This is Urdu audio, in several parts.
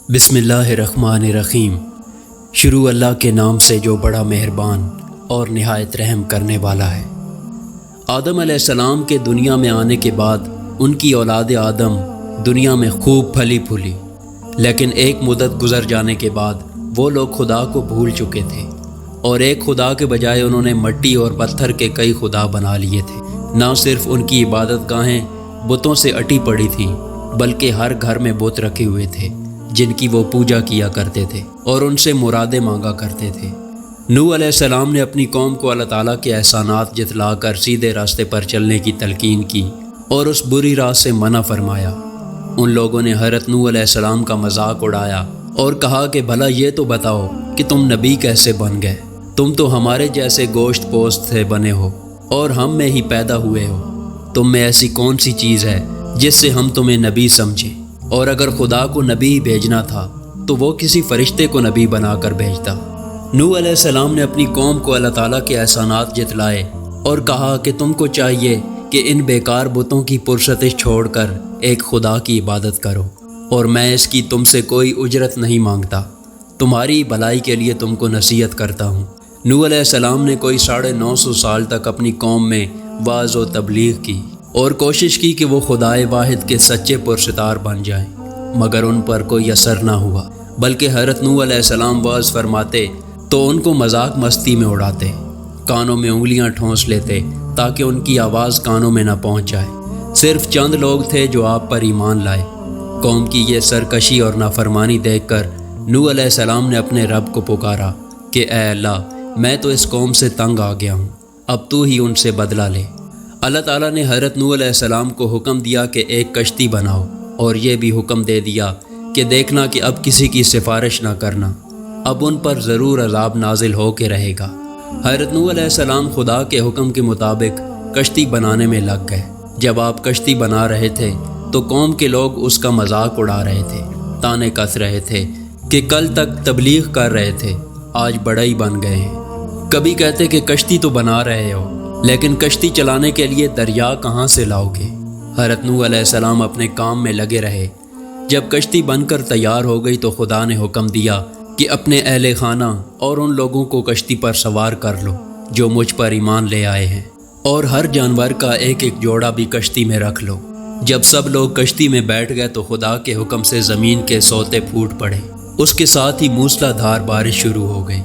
بسم اللہ الرحمن الرحیم۔ شروع اللہ کے نام سے جو بڑا مہربان اور نہایت رحم کرنے والا ہے۔ آدم علیہ السلام کے دنیا میں آنے کے بعد ان کی اولاد آدم دنیا میں خوب پھلی پھولی، لیکن ایک مدت گزر جانے کے بعد وہ لوگ خدا کو بھول چکے تھے اور ایک خدا کے بجائے انہوں نے مٹی اور پتھر کے کئی خدا بنا لیے تھے۔ نہ صرف ان کی عبادت گاہیں بتوں سے اٹی پڑی تھیں، بلکہ ہر گھر میں بت رکھے ہوئے تھے جن کی وہ پوجا کیا کرتے تھے اور ان سے مرادیں مانگا کرتے تھے۔ نوح علیہ السلام نے اپنی قوم کو اللہ تعالیٰ کے احسانات جتلا کر سیدھے راستے پر چلنے کی تلقین کی اور اس بری راہ سے منع فرمایا۔ ان لوگوں نے حضرت نوح علیہ السلام کا مذاق اڑایا اور کہا کہ بھلا یہ تو بتاؤ کہ تم نبی کیسے بن گئے؟ تم تو ہمارے جیسے گوشت پوست سے بنے ہو اور ہم میں ہی پیدا ہوئے ہو۔ تم میں ایسی کون سی چیز ہے جس سے ہم تمہیں نبی سمجھیں؟ اور اگر خدا کو نبی بھیجنا تھا تو وہ کسی فرشتے کو نبی بنا کر بھیجتا۔ نوح علیہ السلام نے اپنی قوم کو اللہ تعالیٰ کے احسانات جتلائے اور کہا کہ تم کو چاہیے کہ ان بیکار بتوں کی پرستش چھوڑ کر ایک خدا کی عبادت کرو، اور میں اس کی تم سے کوئی اجرت نہیں مانگتا، تمہاری بھلائی کے لیے تم کو نصیحت کرتا ہوں۔ نوح علیہ السلام نے کوئی 950 سال تک اپنی قوم میں وعظ و تبلیغ کی اور کوشش کی کہ وہ خدائے واحد کے سچے پرستار بن جائیں، مگر ان پر کوئی اثر نہ ہوا، بلکہ حضرت نوح علیہ السلام وعظ فرماتے تو ان کو مذاق مستی میں اڑاتے، کانوں میں انگلیاں ٹھونس لیتے تاکہ ان کی آواز کانوں میں نہ پہنچ جائے۔ صرف چند لوگ تھے جو آپ پر ایمان لائے۔ قوم کی یہ سرکشی اور نافرمانی دیکھ کر نوح علیہ السلام نے اپنے رب کو پکارا کہ اے اللہ، میں تو اس قوم سے تنگ آ گیا ہوں، اب تو ہی ان سے بدلہ لے۔ اللہ تعالیٰ نے حضرت نوح علیہ السلام کو حکم دیا کہ ایک کشتی بناؤ، اور یہ بھی حکم دے دیا کہ دیکھنا کہ اب کسی کی سفارش نہ کرنا، اب ان پر ضرور عذاب نازل ہو کے رہے گا۔ حضرت نوح علیہ السلام خدا کے حکم کے مطابق کشتی بنانے میں لگ گئے۔ جب آپ کشتی بنا رہے تھے تو قوم کے لوگ اس کا مذاق اڑا رہے تھے، تانے کس رہے تھے کہ کل تک تبلیغ کر رہے تھے، آج بڑائی بن گئے ہیں۔ کبھی کہتے کہ کشتی تو بنا رہے ہو، لیکن کشتی چلانے کے لیے دریا کہاں سے لاؤ گے؟ حضرت نوح علیہ السلام اپنے کام میں لگے رہے۔ جب کشتی بن کر تیار ہو گئی تو خدا نے حکم دیا کہ اپنے اہل خانہ اور ان لوگوں کو کشتی پر سوار کر لو جو مجھ پر ایمان لے آئے ہیں، اور ہر جانور کا ایک ایک جوڑا بھی کشتی میں رکھ لو۔ جب سب لوگ کشتی میں بیٹھ گئے تو خدا کے حکم سے زمین کے سوتے پھوٹ پڑے، اس کے ساتھ ہی موسلا دھار بارش شروع ہو گئی۔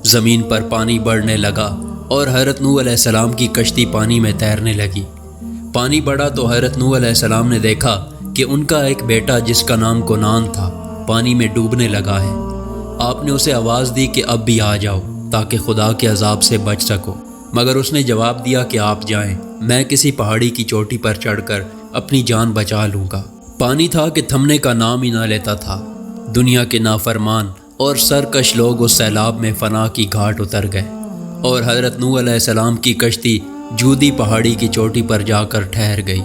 زمین پر پانی بڑھنے لگا اور حضرت نوح علیہ السلام کی کشتی پانی میں تیرنے لگی۔ پانی بڑھا تو حضرت نوح علیہ السلام نے دیکھا کہ ان کا ایک بیٹا جس کا نام کنعان تھا پانی میں ڈوبنے لگا ہے۔ آپ نے اسے آواز دی کہ اب بھی آ جاؤ تاکہ خدا کے عذاب سے بچ سکو، مگر اس نے جواب دیا کہ آپ جائیں، میں کسی پہاڑی کی چوٹی پر چڑھ کر اپنی جان بچا لوں گا۔ پانی تھا کہ تھمنے کا نام ہی نہ لیتا تھا۔ دنیا کے نافرمان اور سرکش لوگ اس سیلاب میں فنا کی گھاٹ اتر گئے، اور حضرت نوح علیہ السلام کی کشتی جودی پہاڑی کی چوٹی پر جا کر ٹھہر گئی۔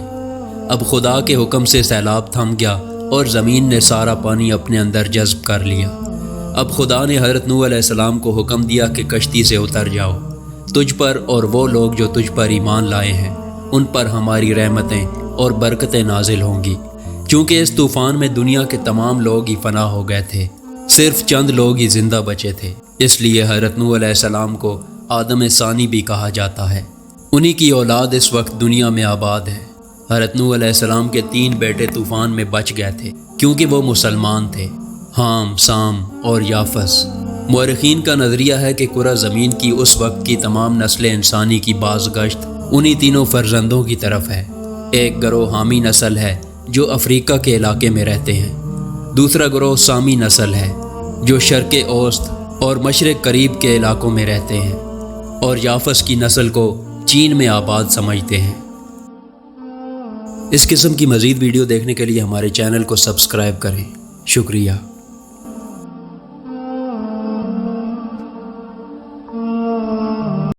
اب خدا کے حکم سے سیلاب تھم گیا اور زمین نے سارا پانی اپنے اندر جذب کر لیا۔ اب خدا نے حضرت نوح علیہ السلام کو حکم دیا کہ کشتی سے اتر جاؤ، تجھ پر اور وہ لوگ جو تجھ پر ایمان لائے ہیں ان پر ہماری رحمتیں اور برکتیں نازل ہوں گی، چونکہ اس طوفان میں دنیا کے تمام لوگ ہی فنا ہو گئے تھے، صرف چند لوگ ہی زندہ بچے تھے۔ اس لیے حضرت نوح علیہ السلام کو آدم ثانی بھی کہا جاتا ہے۔ انہی کی اولاد اس وقت دنیا میں آباد ہے۔ حضرت نوح علیہ السلام کے 3 بیٹے طوفان میں بچ گئے تھے کیونکہ وہ مسلمان تھے، حام، سام اور یافس۔ مورخین کا نظریہ ہے کہ کرہ زمین کی اس وقت کی تمام نسل انسانی کی بازگشت انہی تینوں فرزندوں کی طرف ہے۔ ایک گروہ حامی نسل ہے جو افریقہ کے علاقے میں رہتے ہیں، دوسرا گروہ سامی نسل ہے جو شرق اوسط اور مشرق قریب کے علاقوں میں رہتے ہیں، اور یافس کی نسل کو چین میں آباد سمجھتے ہیں۔ اس قسم کی مزید ویڈیو دیکھنے کے لیے ہمارے چینل کو سبسکرائب کریں۔ شکریہ۔